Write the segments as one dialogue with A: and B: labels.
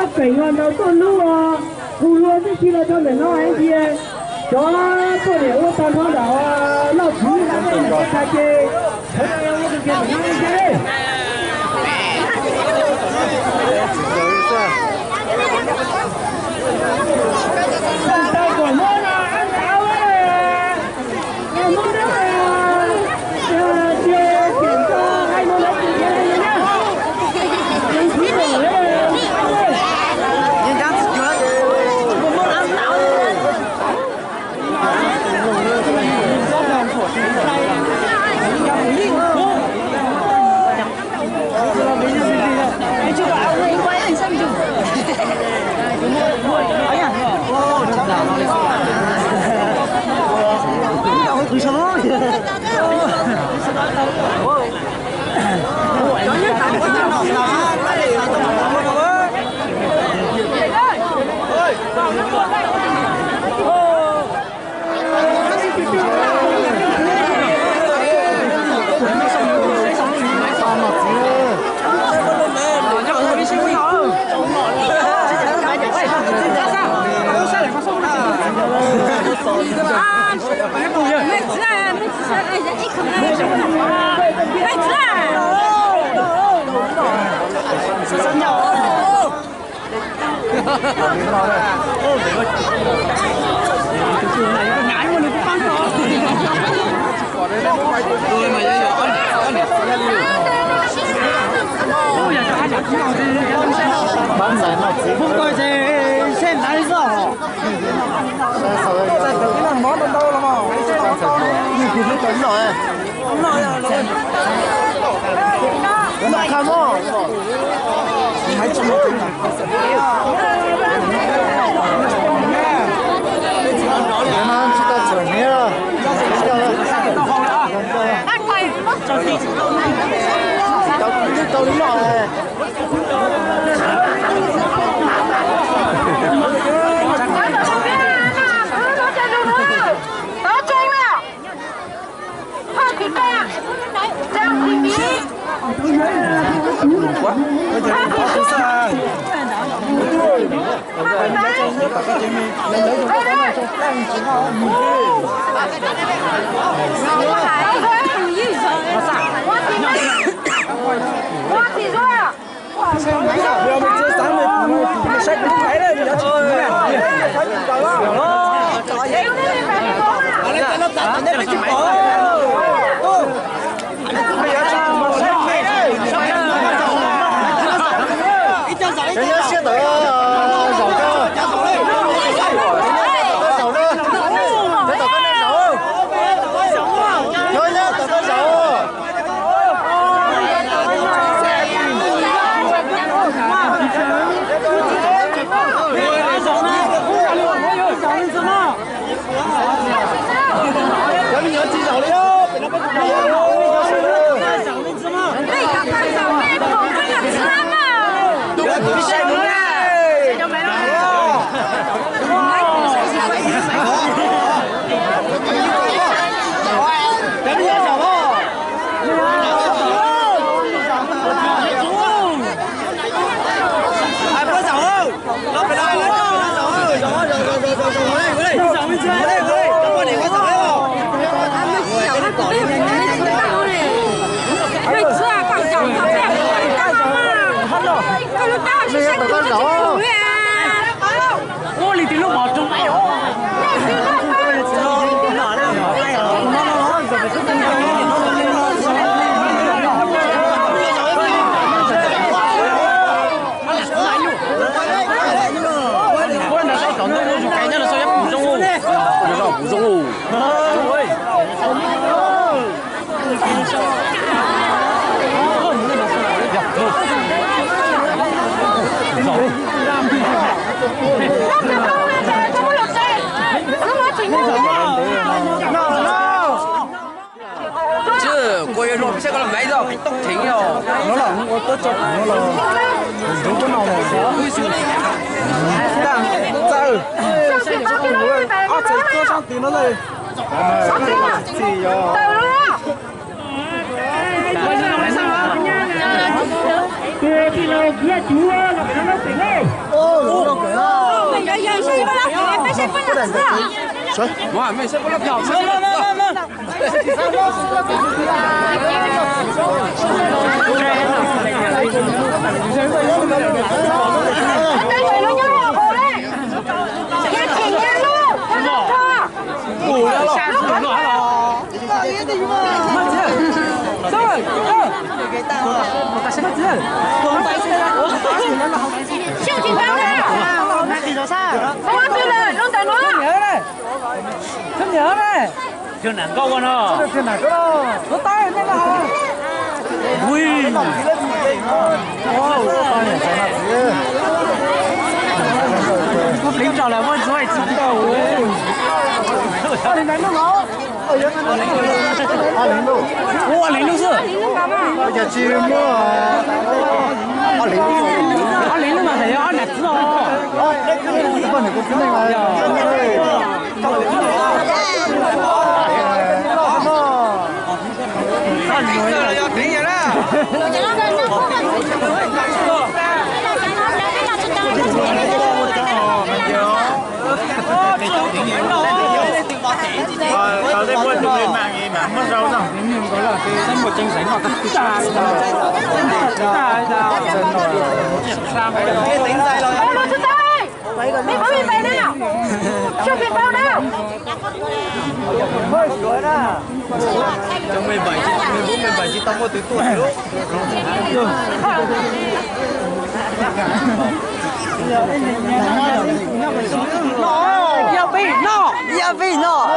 A: nó cảnh là nó con lúa thu lúa cái khi là cho mình nó anh chị cho tôi để ô tô nó đảo nó chú là cái thay chế thế là nó cái nó cái
B: không coi xem lại sao cái là món đâu lắm mà thì nó cấn rồi nó khám không hãy chăm một tí mà chúng ta chờ nhé tao đứng rồi
C: chứ cô yêu rồi sẽ có làm mấy rồi phải tốc thính rồi
B: nó là không có tốt cho nó là đúng chỗ nào này đang sao chạy cơ sang tiền nó đây gì rồi
A: kia chú là phải nó tỉnh ấy
C: 哇，没事，不能票，没。
A: Thiên đẳng câu con à? Thiên đẳng câu. Nó tay thế nào? Ui. Có lính trò là con số 9 đầu ấy. Lính đánh nó ngó. Lính đâu? Ô, lính đâu chứ? Bây giờ chim mua à? Lính đâu mà thấy nó nè chứ rồi. Con này có cái này mà.
B: Tao thấy mua chụp lên mạng gì mà mất rau đâu.
A: Có là cái một tranh sánh hoặc
D: 你可以买了，视频包了。
B: Trong 17 chứ, 14, 17 chứ tao mua từ tuổi lúc.
C: 要被闹。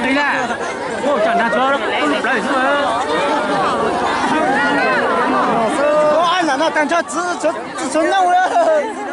B: 对了，我讲他说不来是吗？我按哪单车只存那我了。